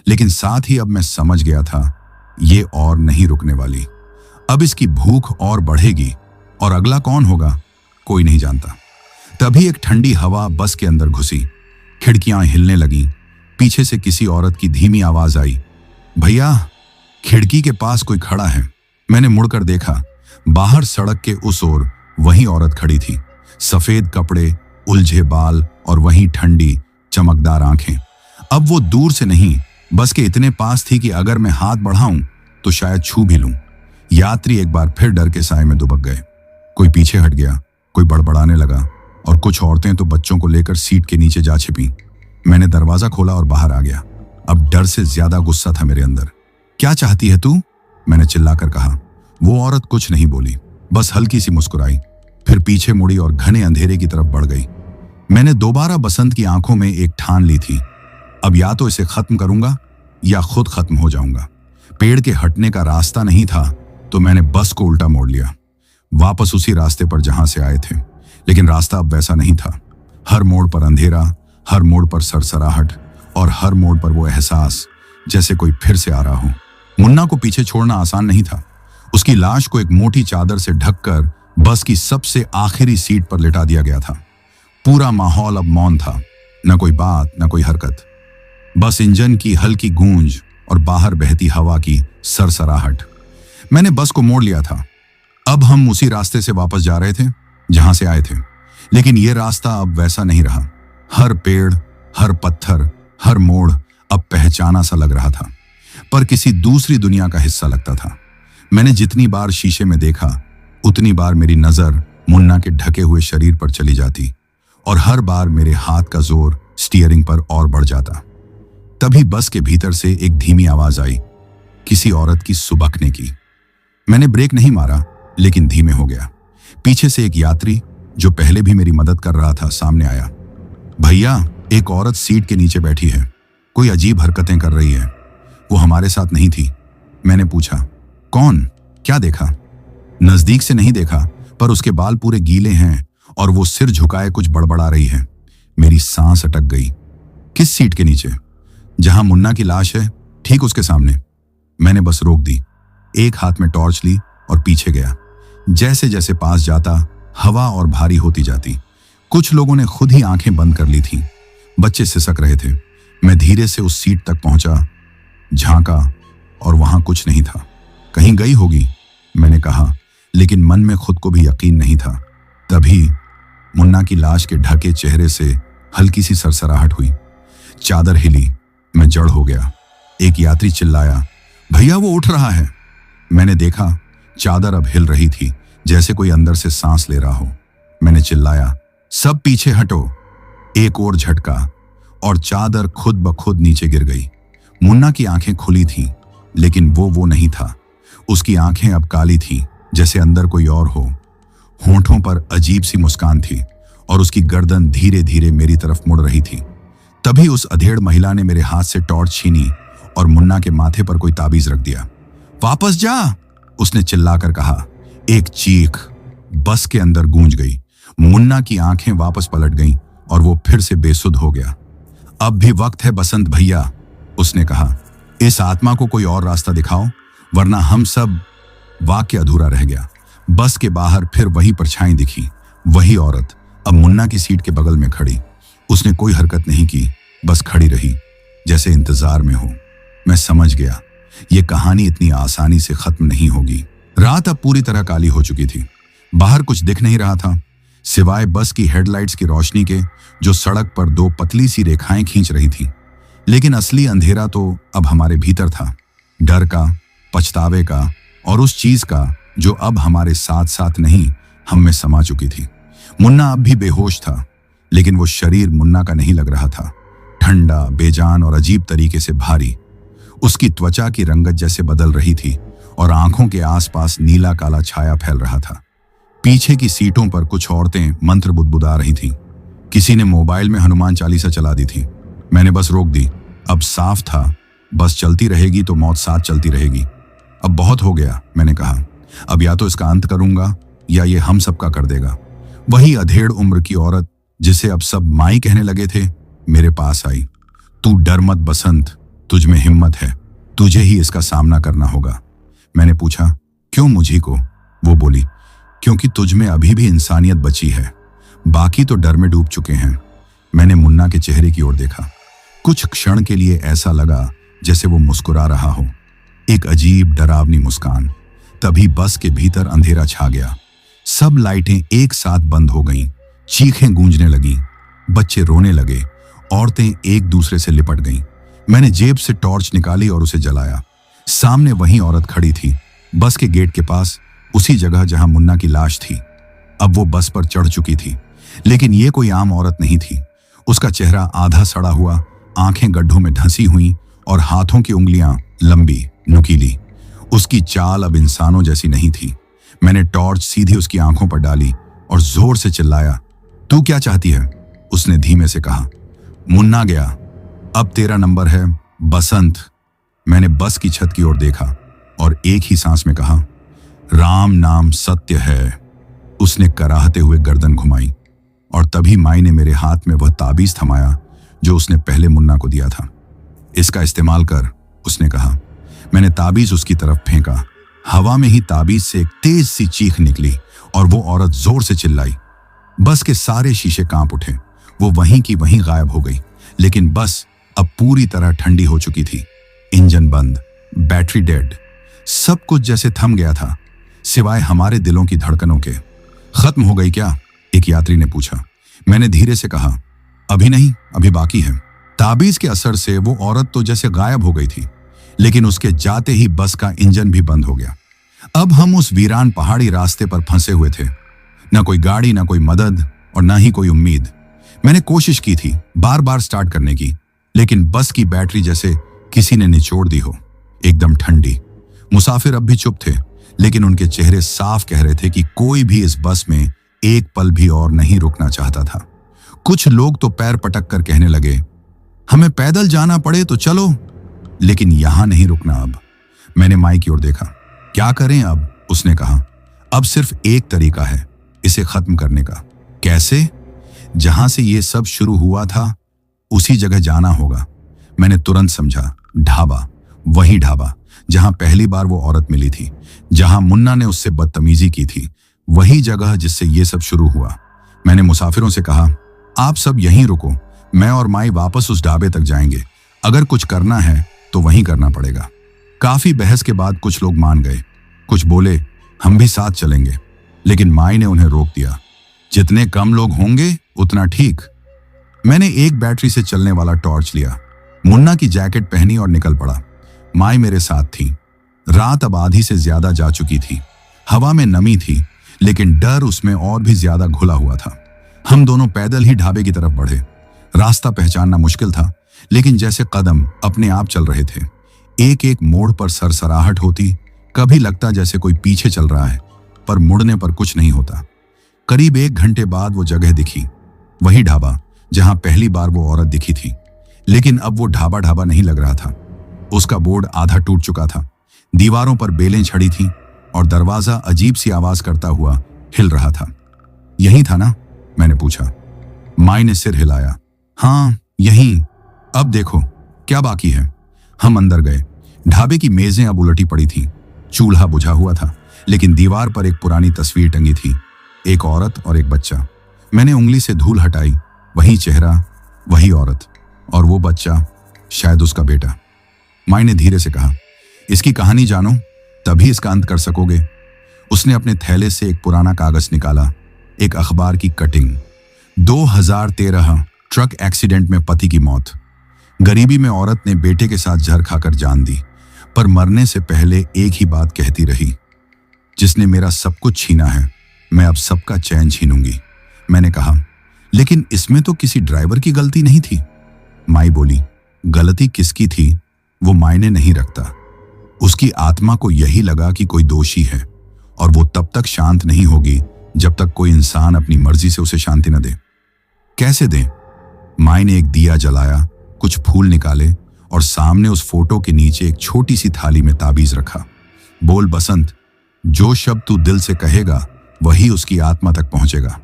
लेकिन साथ ही अब मैं समझ गया था ये और नहीं रुकने वाली। अब इसकी भूख और बढ़ेगी, और अगला कौन होगा कोई नहीं जानता। तभी एक ठंडी हवा बस के अंदर घुसी, खिड़कियां हिलने लगीं। पीछे से किसी औरत की धीमी आवाज आई, भैया, खिड़की के पास कोई खड़ा है। मैंने मुड़कर देखा, बाहर सड़क के उस ओर वही औरत खड़ी थी, सफेद कपड़े, उलझे बाल और वही ठंडी चमकदार आंखें। अब वो दूर से नहीं, बस के इतने पास थी कि अगर मैं हाथ बढ़ाऊं तो शायद छू भी लूं। यात्री एक बार फिर डर के साए में दुबक गए। कोई पीछे हट गया, कोई बड़बड़ाने लगा, और कुछ औरतें तो बच्चों को लेकर सीट के नीचे जा छिपी। मैंने दरवाजा खोला और बाहर आ गया। अब डर से ज्यादा गुस्सा था मेरे अंदर। क्या चाहती है तू? मैंने चिल्लाकर कहा। वो औरत कुछ नहीं बोली, बस हल्की सी मुस्कुराई, फिर पीछे मुड़ी और घने अंधेरे की तरफ बढ़ गई। मैंने दोबारा बसंत की आंखों में एक ठान ली थी, अब या तो इसे खत्म करूंगा या खुद खत्म हो जाऊंगा। पेड़ के हटने का रास्ता नहीं था, तो मैंने बस को उल्टा मोड़ लिया, वापस उसी रास्ते पर जहां से आए थे। लेकिन रास्ता अब वैसा नहीं था। हर मोड़ पर अंधेरा, हर मोड़ पर सरसराहट, और हर मोड़ पर वो एहसास जैसे कोई फिर से आ रहा हो। मुन्ना को पीछे छोड़ना आसान नहीं था। उसकी लाश को एक मोटी चादर से ढककर बस की सबसे आखिरी सीट पर लिटा दिया गया था। पूरा माहौल अब मौन था, न कोई बात, न कोई हरकत, बस इंजन की हल्की गूंज और बाहर बहती हवा की सरसराहट। मैंने बस को मोड़ लिया था। अब हम उसी रास्ते से वापस जा रहे थे जहां से आए थे, लेकिन यह रास्ता अब वैसा नहीं रहा। हर पेड़, हर पत्थर, हर मोड़ अब पहचाना सा लग रहा था, पर किसी दूसरी दुनिया का हिस्सा लगता था। मैंने जितनी बार शीशे में देखा, उतनी बार मेरी नजर मुन्ना के ढके हुए शरीर पर चली जाती, और हर बार मेरे हाथ का जोर स्टीयरिंग पर और बढ़ जाता। तभी बस के भीतर से एक धीमी आवाज आई, किसी औरत की सुबकने की। मैंने ब्रेक नहीं मारा, लेकिन धीमे हो गया। पीछे से एक यात्री जो पहले भी मेरी मदद कर रहा था सामने आया। भैया, एक औरत सीट के नीचे बैठी है, कोई अजीब हरकतें कर रही है। वो हमारे साथ नहीं थी। मैंने पूछा, कौन? क्या देखा? नजदीक से नहीं देखा, पर उसके बाल पूरे गीले हैं और वो सिर झुकाए कुछ बड़बड़ा रही है। मेरी सांस अटक गई। किस सीट के नीचे? जहां मुन्ना की लाश है, ठीक उसके सामने। मैंने बस रोक दी, एक हाथ में टॉर्च ली और पीछे गया। जैसे जैसे पास जाता, हवा और भारी होती जाती। कुछ लोगों ने खुद ही आंखें बंद कर ली थीं। बच्चे सिसक रहे थे। मैं धीरे से उस सीट तक पहुंचा, झांका, और वहां कुछ नहीं था। कहीं गई होगी, मैंने कहा, लेकिन मन में खुद को भी यकीन नहीं था। तभी मुन्ना की लाश के ढके चेहरे से हल्की सी सरसराहट हुई। चादर हिली, मैं जड़ हो गया। एक यात्री चिल्लाया, भैया, वो उठ रहा है। मैंने देखा, चादर अब हिल रही थी, जैसे कोई अंदर से सांस ले रहा हो। मैंने चिल्लाया, सब पीछे हटो। एक और झटका, और चादर खुद ब खुद नीचे गिर गई। मुन्ना की आंखें खुली थीं, लेकिन वो नहीं था। उसकी आंखें अब काली थीं, जैसे अंदर कोई और हो। होंठों पर अजीब सी मुस्कान थी, और उसकी गर्दन धीरे धीरे मेरी तरफ मुड़ रही थी। तभी उस अधेड़ महिला ने मेरे हाथ से टॉर्च छीनी और मुन्ना के माथे पर कोई ताबीज रख दिया। वापस जा, उसने चिल्लाकर कहा। एक चीख बस के अंदर गूंज गई। मुन्ना की आंखें वापस पलट गईं और वो फिर से बेसुध हो गया। अब भी वक्त है बसंत भैया, उसने कहा। इस आत्मा को कोई और रास्ता दिखाओ, वरना हम सब। वाक्य अधूरा रह गया। बस के बाहर फिर वही परछाई दिखी, वही औरत, अब मुन्ना की सीट के बगल में खड़ी। उसने कोई हरकत नहीं की, बस खड़ी रही, जैसे इंतजार में हो। मैं समझ गया, ये कहानी इतनी आसानी से खत्म नहीं होगी। रात अब पूरी तरह काली हो चुकी थी। बाहर कुछ दिख नहीं रहा था, सिवाय बस की हेडलाइट्स की रोशनी के, जो सड़क पर दो पतली सी रेखाएं खींच रही थी। लेकिन असली अंधेरा तो अब हमारे भीतर था, डर का, पछतावे का, और उस चीज का जो अब हमारे साथ साथ नहीं, हम में समा चुकी थी। मुन्ना अब भी बेहोश था, लेकिन वो शरीर मुन्ना का नहीं लग रहा था। ठंडा, बेजान और अजीब तरीके से भारी। उसकी त्वचा की रंगत जैसे बदल रही थी, और आंखों के आसपास नीला काला छाया फैल रहा था। पीछे की सीटों पर कुछ औरतें मंत्र बुदबुदा रही थीं। किसी ने मोबाइल में हनुमान चालीसा चला दी थी। मैंने बस रोक दी। अब साफ था, बस चलती रहेगी तो मौत साथ चलती रहेगी। अब बहुत हो गया, मैंने कहा। अब या तो इसका अंत करूंगा या ये हम सबका कर देगा। वही अधेड़ उम्र की औरत जिसे अब सब माई कहने लगे थे, मेरे पास आई। तू डर मत बसंत, तुझ में हिम्मत है, तुझे ही इसका सामना करना होगा। मैंने पूछा, क्यों मुझी को? वो बोली, क्योंकि तुझ में अभी भी इंसानियत बची है, बाकी तो डर में डूब चुके हैं। मैंने मुन्ना के चेहरे की ओर देखा। कुछ क्षण के लिए ऐसा लगा जैसे वो मुस्कुरा रहा हो, एक अजीब डरावनी मुस्कान। तभी बस के भीतर अंधेरा छा गया। सब लाइटें एक साथ बंद हो गईं, चीखें गूंजने लगीं, बच्चे रोने लगे, औरतें एक दूसरे से लिपट गईं। मैंने जेब से टॉर्च निकाली और उसे जलाया। सामने वही औरत खड़ी थी, बस के गेट के पास, उसी जगह जहां मुन्ना की लाश थी। अब वो बस पर चढ़ चुकी थी, लेकिन ये कोई आम औरत नहीं थी। उसका चेहरा आधा सड़ा हुआ, आंखें गड्ढों में धंसी हुई और हाथों की उंगलियां लंबी, नुकीली। उसकी चाल अब इंसानों जैसी नहीं थी। मैंने टॉर्च सीधी उसकी आंखों पर डाली और जोर से चिल्लाया, तू क्या चाहती है? उसने धीमे से कहा, मुन्ना गया, अब तेरा नंबर है बसंत। मैंने बस की छत की ओर देखा और एक ही सांस में कहा, राम नाम सत्य है। उसने कराहते हुए गर्दन घुमाई और तभी माई ने मेरे हाथ में वह ताबीज थमाया जो उसने पहले मुन्ना को दिया था। इसका इस्तेमाल कर, उसने कहा। मैंने ताबीज उसकी तरफ फेंका। हवा में ही ताबीज से एक तेज सी चीख निकली और वो औरत जोर से चिल्लाई। बस के सारे शीशे कांप उठे। वो वहीं की वहीं गायब हो गई। लेकिन बस अब पूरी तरह ठंडी हो चुकी थी। इंजन बंद, बैटरी डेड, सब कुछ जैसे थम गया था, सिवाय हमारे दिलों की धड़कनों के। खत्म हो गई क्या? एक यात्री ने पूछा। मैंने धीरे से कहा, अभी नहीं, अभी बाकी है। ताबीज के असर से वो औरत तो जैसे गायब हो गई थी, लेकिन उसके जाते ही बस का इंजन भी बंद हो गया। अब हम उस वीरान पहाड़ी रास्ते पर फंसे हुए थे। न कोई गाड़ी, न कोई मदद और न ही कोई उम्मीद। मैंने कोशिश की थी बार बार स्टार्ट करने की, लेकिन बस की बैटरी जैसे किसी ने निचोड़ दी हो, एकदम ठंडी। मुसाफिर अब भी चुप थे, लेकिन उनके चेहरे साफ कह रहे थे कि कोई भी इस बस में एक पल भी और नहीं रुकना चाहता था। कुछ लोग तो पैर पटक कर कहने लगे, हमें पैदल जाना पड़े तो चलो, लेकिन यहां नहीं रुकना अब। मैंने माई की ओर देखा। क्या करें अब? उसने कहा। अब सिर्फ एक तरीका है इसे खत्म करने का। कैसे? जहां से ये सब शुरू हुआ था उसी जगह जाना होगा। मैंने तुरंत समझा, ढाबा। वही ढाबा जहां पहली बार वो औरत मिली थी, जहां मुन्ना ने उससे बदतमीजी की थी, वही जगह जिससे ये सब शुरू हुआ। मैंने मुसाफिरों से कहा, आप सब यहीं रुको, मैं और माई वापस उस ढाबे तक जाएंगे। अगर कुछ करना है तो वहीं करना पड़ेगा। काफी बहस के बाद कुछ लोग मान गए, कुछ बोले हम भी साथ चलेंगे, लेकिन माई ने उन्हें रोक दिया। जितने कम लोग होंगे उतना ठीक। मैंने एक बैटरी से चलने वाला टॉर्च लिया, मुन्ना की जैकेट पहनी और निकल पड़ा। माई मेरे साथ थी। रात अब आधी से ज्यादा जा चुकी थी। हवा में नमी थी, लेकिन डर उसमें और भी ज्यादा घुला हुआ था। हम दोनों पैदल ही ढाबे की तरफ बढ़े। रास्ता पहचानना मुश्किल था, लेकिन जैसे कदम अपने आप चल रहे थे। एक एक मोड़ पर सरसराहट होती, कभी लगता जैसे कोई पीछे चल रहा है, पर मुड़ने पर कुछ नहीं होता। करीब 1 घंटे बाद वो जगह दिखी, वही ढाबा जहां पहली बार वो औरत दिखी थी। लेकिन अब वो ढाबा नहीं लग रहा था। उसका बोर्ड आधा टूट चुका था, दीवारों पर बेलें छड़ी थीं और दरवाजा अजीब सी आवाज करता हुआ हिल रहा था। यही था ना? मैंने पूछा। माई ने सिर हिलाया। हाँ, यहीं। अब देखो क्या बाकी है। हम अंदर गए। ढाबे की मेजें अब उलटी पड़ी थीं। चूल्हा बुझा हुआ था, लेकिन दीवार पर एक पुरानी तस्वीर टंगी थी, एक औरत और एक बच्चा। मैंने उंगली से धूल हटाई। वही चेहरा, वही औरत और वो बच्चा, शायद उसका बेटा। माई ने धीरे से कहा, इसकी कहानी जानो तभी इसका अंत कर सकोगे। उसने अपने थैले से एक पुराना कागज निकाला, एक अखबार की कटिंग। 2013 ट्रक एक्सीडेंट में पति की मौत। गरीबी में औरत ने बेटे के साथ जहर खाकर जान दी, पर मरने से पहले एक ही बात कहती रही, जिसने मेरा सब कुछ छीना है, मैं अब सबका चैन छीनूंगी। मैंने कहा, लेकिन इसमें तो किसी ड्राइवर की गलती नहीं थी। माई बोली, गलती किसकी थी वो मायने नहीं रखता। उसकी आत्मा को यही लगा कि कोई दोषी है, और वो तब तक शांत नहीं होगी जब तक कोई इंसान अपनी मर्जी से उसे शांति न दे। कैसे दे? माई ने एक दिया जलाया कुछ फूल निकाले और सामने उस फोटो के नीचे एक छोटी सी थाली में ताबीज रखा। बोल बसंत, जो शब्द तू दिल से कहेगा वही उसकी आत्मा तक पहुंचेगा।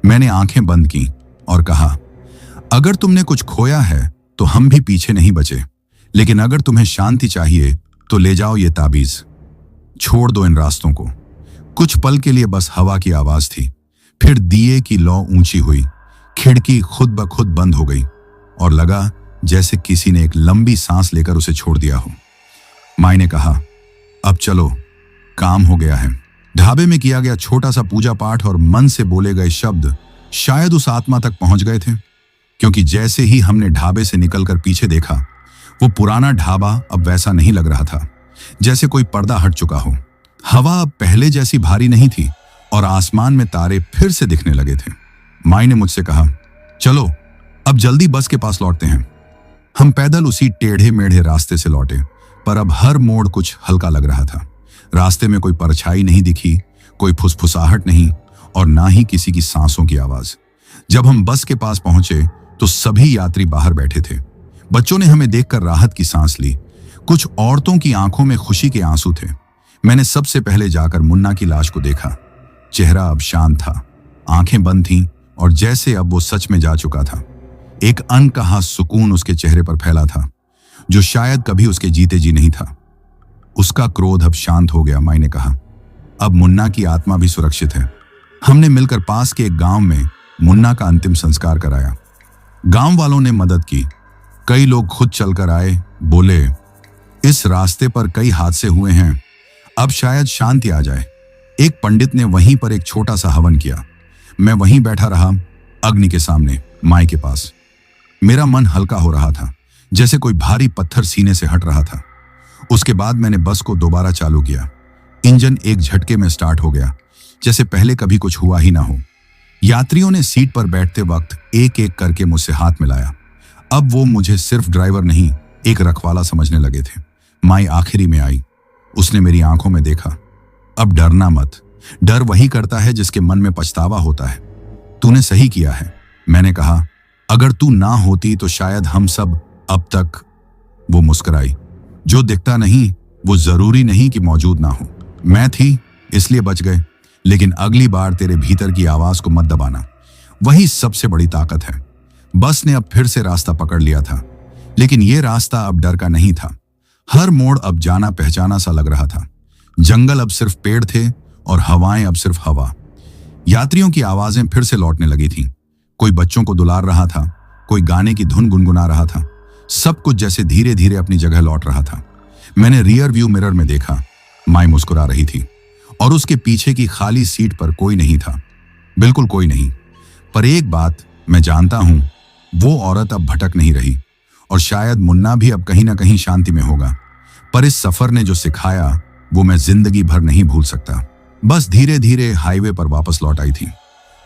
मैंने आंखें बंद की और कहा, अगर तुमने कुछ खोया है तो हम भी पीछे नहीं बचे, लेकिन अगर तुम्हें शांति चाहिए तो ले जाओ ये ताबीज। छोड़ दो इन रास्तों को। कुछ पल के लिए बस हवा की आवाज थी, फिर दिए की लौ ऊंची हुई, खिड़की खुद ब खुद बंद हो गई और लगा जैसे किसी ने एक लंबी सांस लेकर उसे छोड़ दिया हो। माई ने कहा, अब चलो, काम हो गया है। ढाबे में किया गया छोटा सा पूजा पाठ और मन से बोले गए शब्द शायद उस आत्मा तक पहुंच गए थे, क्योंकि जैसे ही हमने ढाबे से निकलकर पीछे देखा, वो पुराना ढाबा अब वैसा नहीं लग रहा था, जैसे कोई पर्दा हट चुका हो। हवा अब पहले जैसी भारी नहीं थी और आसमान में तारे फिर से दिखने लगे थे। माई ने मुझसे कहा, चलो अब जल्दी बस के पास लौटते हैं। हम पैदल उसी टेढ़े मेढ़े रास्ते से लौटे, पर अब हर मोड़ कुछ हल्का लग रहा था। रास्ते में कोई परछाई नहीं दिखी, कोई फुसफुसाहट नहीं और ना ही किसी की सांसों की आवाज। जब हम बस के पास पहुंचे तो सभी यात्री बाहर बैठे थे। बच्चों ने हमें देखकर राहत की सांस ली। कुछ औरतों की आंखों में खुशी के आंसू थे। मैंने सबसे पहले जाकर मुन्ना की लाश को देखा। चेहरा अब शांत था, आंखें बंद थीं और जैसे अब वो सच में जा चुका था। एक अनकहा सुकून उसके चेहरे पर फैला था, जो शायद कभी उसके जीते जी नहीं था। उसका क्रोध अब शांत हो गया। माई ने कहा, अब मुन्ना की आत्मा भी सुरक्षित है। हमने मिलकर पास के एक गांव में मुन्ना का अंतिम संस्कार कराया। गांव वालों ने मदद की, कई लोग खुद चलकर आए। बोले, इस रास्ते पर कई हादसे हुए हैं, अब शायद शांति आ जाए। एक पंडित ने वहीं पर एक छोटा सा हवन किया। मैं वहीं बैठा रहा, अग्नि के सामने, माई के पास। मेरा मन हल्का हो रहा था, जैसे कोई भारी पत्थर सीने से हट रहा था। उसके बाद मैंने बस को दोबारा चालू किया। इंजन एक झटके में स्टार्ट हो गया, जैसे पहले कभी कुछ हुआ ही ना हो। यात्रियों ने सीट पर बैठते वक्त एक एक करके मुझसे हाथ मिलाया। अब वो मुझे सिर्फ ड्राइवर नहीं, एक रखवाला समझने लगे थे। माई आखिरी में आई। उसने मेरी आंखों में देखा। अब डरना मत, डर वही करता है जिसके मन में पछतावा होता है। तूने सही किया है, मैंने कहा। अगर तू ना होती तो शायद हम सब अब तक। वो मुस्कुराई। जो दिखता नहीं वो जरूरी नहीं कि मौजूद ना हो। मैं थी इसलिए बच गए, लेकिन अगली बार तेरे भीतर की आवाज को मत दबाना, वही सबसे बड़ी ताकत है। बस ने अब फिर से रास्ता पकड़ लिया था, लेकिन ये रास्ता अब डर का नहीं था। हर मोड़ अब जाना पहचाना सा लग रहा था। जंगल अब सिर्फ पेड़ थे और हवाएं अब सिर्फ हवा। यात्रियों की आवाजें फिर से लौटने लगी थीं। कोई बच्चों को दुलार रहा था, कोई गाने की धुन गुनगुना रहा था। सब कुछ जैसे धीरे धीरे अपनी जगह लौट रहा था। मैंने रियर व्यू मिरर में देखा, माई मुस्कुरा रही थी और उसके पीछे की खाली सीट पर कोई नहीं था, बिल्कुल कोई नहीं। पर एक बात मैं जानता हूं, वो औरत अब भटक नहीं रही और शायद मुन्ना भी अब कहीं ना कहीं शांति में होगा। पर इस सफर ने जो सिखाया वो मैं जिंदगी भर नहीं भूल सकता। बस धीरे धीरे हाईवे पर वापस लौट आई थी।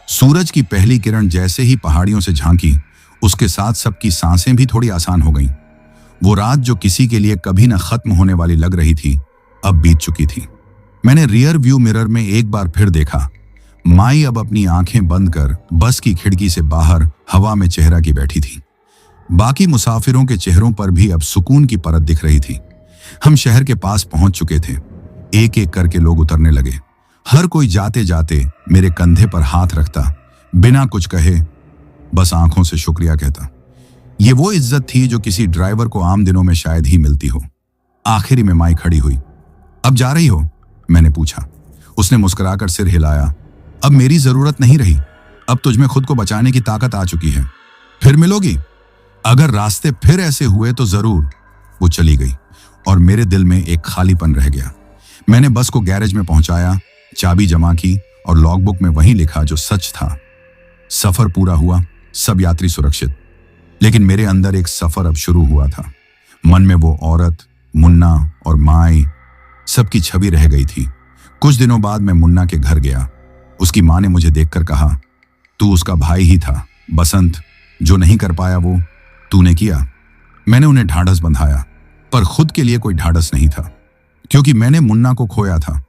सूरज की पहली किरण जैसे ही पहाड़ियों से झांकी, उसके साथ सबकी सांसें भी थोड़ी आसान हो गईं। वो रात जो किसी के लिए कभी न खत्म होने वाली लग रही थी, अब बीत चुकी थी। मैंने रियर व्यू मिरर में एक बार फिर देखा। माई अब अपनी आंखें बंद कर बस की खिड़की से बाहर हवा में चेहरा की बैठी थी। बाकी मुसाफिरों के चेहरों पर भी अब सुकून की परत दिख रही थी। हम शहर के पास पहुंच चुके थे। एक एक करके लोग उतरने लगे। हर कोई जाते जाते मेरे कंधे पर हाथ रखता, बिना कुछ कहे, बस आंखों से शुक्रिया कहता। ये वो इज्जत थी जो किसी ड्राइवर को आम दिनों में शायद ही मिलती हो। आखिरी में माई खड़ी हुई। अब जा रही हो? मैंने पूछा। उसने मुस्कुराकर सिर हिलाया। अब मेरी जरूरत नहीं रही, अब तुझमें खुद को बचाने की ताकत आ चुकी है। फिर मिलोगी? अगर रास्ते फिर ऐसे हुए तो जरूर। वो चली गई और मेरे दिल में एक खालीपन रह गया। मैंने बस को गैरेज में पहुंचाया, चाबी जमा की और लॉगबुक में वही लिखा जो सच था। सफर पूरा हुआ, सब यात्री सुरक्षित। लेकिन मेरे अंदर एक सफर अब शुरू हुआ था। मन में वो औरत, मुन्ना और माई, सबकी छवि रह गई थी। कुछ दिनों बाद मैं मुन्ना के घर गया। उसकी माँ ने मुझे देखकर कहा, तू उसका भाई ही था बसंत, जो नहीं कर पाया वो तूने किया। मैंने उन्हें ढाढ़स बंधाया, पर खुद के लिए कोई ढाढ़स नहीं था, क्योंकि मैंने मुन्ना को खोया था।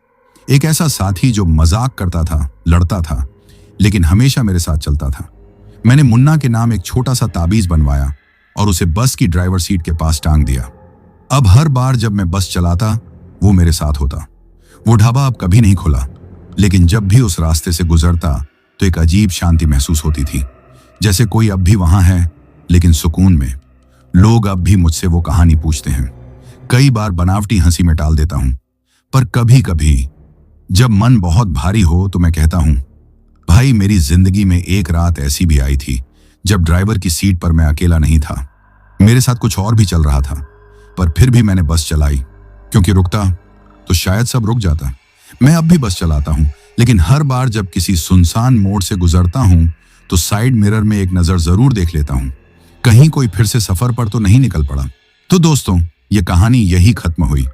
एक ऐसा साथी जो मजाक करता था, लड़ता था, लेकिन हमेशा मेरे साथ चलता था। मैंने मुन्ना के नाम एक छोटा सा ताबीज बनवाया और उसे बस की ड्राइवर सीट के पास टांग दिया। अब हर बार जब मैं बस चलाता वो मेरे साथ होता। वो ढाबा अब कभी नहीं खुला, लेकिन जब भी उस रास्ते से गुजरता तो एक अजीब शांति महसूस होती थी, जैसे कोई अब भी वहां है लेकिन सुकून में। लोग अब भी मुझसे वो कहानी पूछते हैं। कई बार बनावटी हंसी में टाल देता हूं, पर कभी कभी जब मन बहुत भारी हो तो मैं कहता हूं, भाई मेरी जिंदगी में एक रात ऐसी भी आई थी जब ड्राइवर की सीट पर मैं अकेला नहीं था। मेरे साथ कुछ और भी चल रहा था, पर फिर भी मैंने बस चलाई, क्योंकि रुकता तो शायद सब रुक जाता। मैं अब भी बस चलाता हूं, लेकिन हर बार जब किसी सुनसान मोड़ से गुजरता हूं तो साइड मिरर में एक नजर जरूर देख लेता हूं, कहीं कोई फिर से सफर पर तो नहीं निकल पड़ा। तो दोस्तों, ये कहानी यही खत्म हुई।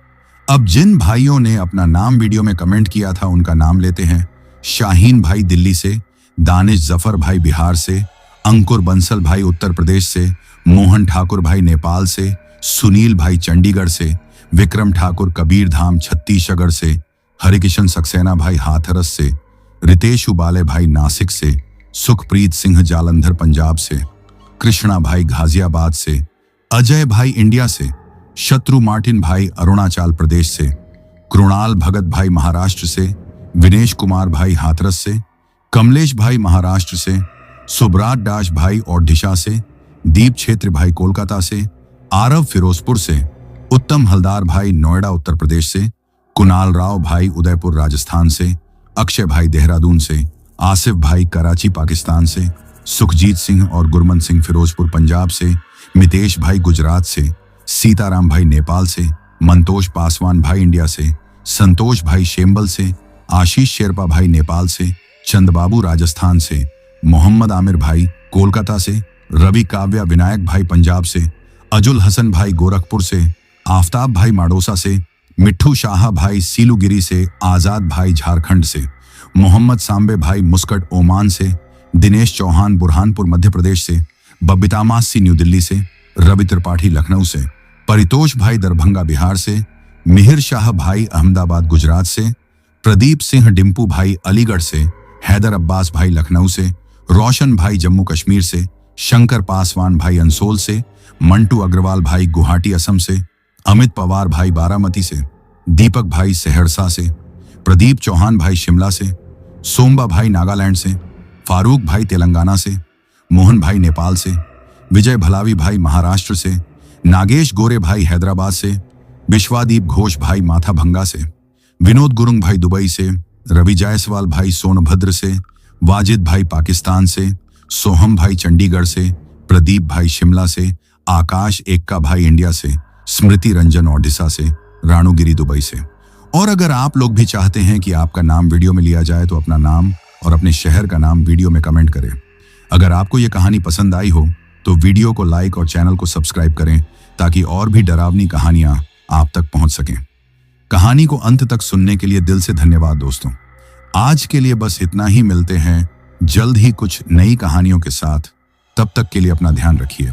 अब जिन भाइयों ने अपना नाम वीडियो में कमेंट किया था उनका नाम लेते हैं। शाहीन भाई दिल्ली से, दानिश जफर भाई बिहार से, अंकुर बंसल भाई उत्तर प्रदेश से, मोहन ठाकुर भाई नेपाल से, सुनील भाई चंडीगढ़ से, विक्रम ठाकुर कबीरधाम छत्तीसगढ़ से, हरिकिशन सक्सेना भाई हाथरस से, रितेश उबाले भाई नासिक से, सुखप्रीत सिंह जालंधर पंजाब से, कृष्णा भाई गाजियाबाद से, अजय भाई इंडिया से, शत्रु मार्टिन भाई अरुणाचल प्रदेश से, कृणाल भगत भाई महाराष्ट्र से, विनेश कुमार भाई हाथरस से, कमलेश भाई महाराष्ट्र से, सुब्रात दास भाई ओडिशा से, दीप क्षेत्र भाई कोलकाता से, आरव फिरोजपुर से, उत्तम हलदार भाई नोएडा उत्तर प्रदेश से, कुणाल राव भाई उदयपुर राजस्थान से, अक्षय भाई देहरादून से, आसिफ भाई कराची पाकिस्तान से, सुखजीत सिंह और गुरमन सिंह फिरोजपुर पंजाब से, मितेश भाई गुजरात से, सीताराम भाई नेपाल से, मंतोष पासवान भाई इंडिया से, संतोष भाई शेम्बल से, आशीष शेरपा भाई नेपाल से, चंदबाबू राजस्थान से, मोहम्मद आमिर भाई कोलकाता से, रवि काव्या विनायक भाई पंजाब से, अजुल हसन भाई गोरखपुर से, आफ्ताब भाई माडोसा से, मिट्ठू शाह भाई सीलूगिरी से, आजाद भाई झारखंड से, मोहम्मद सांबे भाई मुस्कट ओमान से, दिनेश चौहान बुरहानपुर मध्य प्रदेश से, बबीता मासी न्यू दिल्ली से, रवि त्रिपाठी लखनऊ से, परितोष भाई दरभंगा बिहार से, मिहिर शाह भाई अहमदाबाद गुजरात से, प्रदीप सिंह डिम्पू भाई अलीगढ़ से, हैदर अब्बास भाई लखनऊ से, रोशन भाई जम्मू कश्मीर से, शंकर पासवान भाई अंसोल से, मंटू अग्रवाल भाई गुवाहाटी असम से, अमित पवार भाई बारामती से, दीपक भाई सहरसा से, प्रदीप चौहान भाई शिमला से, सोमबा भाई नागालैंड से, फारूक भाई तेलंगाना से, मोहन भाई नेपाल से, विजय भलावी भाई महाराष्ट्र से, नागेश गोरे भाई हैदराबाद से, विश्वादीप घोष भाई माथाभंगा से, विनोद गुरुंग भाई दुबई से, रवि जायसवाल भाई सोनभद्र से, वाजिद भाई पाकिस्तान से, सोहम भाई चंडीगढ़ से, प्रदीप भाई शिमला से, आकाश एक्का भाई इंडिया से, स्मृति रंजन ओडिशा से, राणुगिरी दुबई से। और अगर आप लोग भी चाहते हैं कि आपका नाम वीडियो में लिया जाए तो अपना नाम और अपने शहर का नाम वीडियो में कमेंट करें। अगर आपको ये कहानी पसंद आई हो तो वीडियो को लाइक और चैनल को सब्सक्राइब करें, ताकि और भी डरावनी कहानियां आप तक पहुंच सकें। कहानी को अंत तक सुनने के लिए दिल से धन्यवाद दोस्तों। आज के लिए बस इतना ही, मिलते हैं जल्द ही कुछ नई कहानियों के साथ। तब तक के लिए अपना ध्यान रखिए।